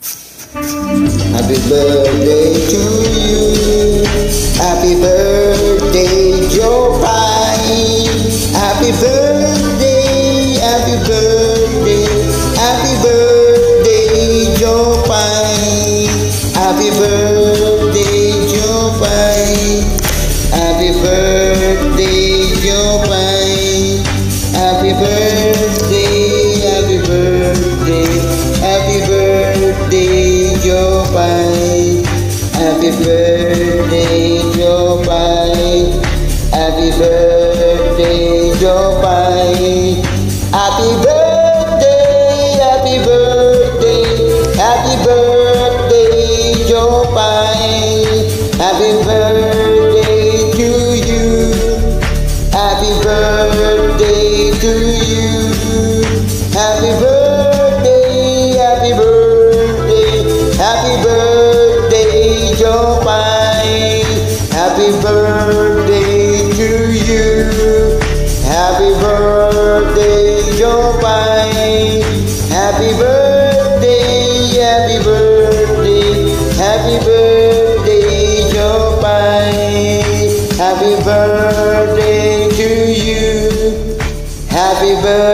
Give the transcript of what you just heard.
Happy birthday to you. Happy birthday, Joe Pye. Happy birthday, happy birthday, happy birthday, Joe Pye. Happy birthday, Joe Pye. Happy birthday, Joe Pye. Happy birthday, happy birthday, happy birthday, Joe Pye. Happy birthday, Joe Pye. Happy birthday, Joe Pye. Happy birthday, happy birthday, happy birthday, Joe Pye. Happy birthday to you. Happy birthday to you. Happy birthday, happy birthday, happy birthday, Joe Pye. Happy birthday to you. Happy birthday, Joe Pye. Happy birthday, happy birthday, happy birthday, Joe Pye. Happy birthday to you. Happy birthday.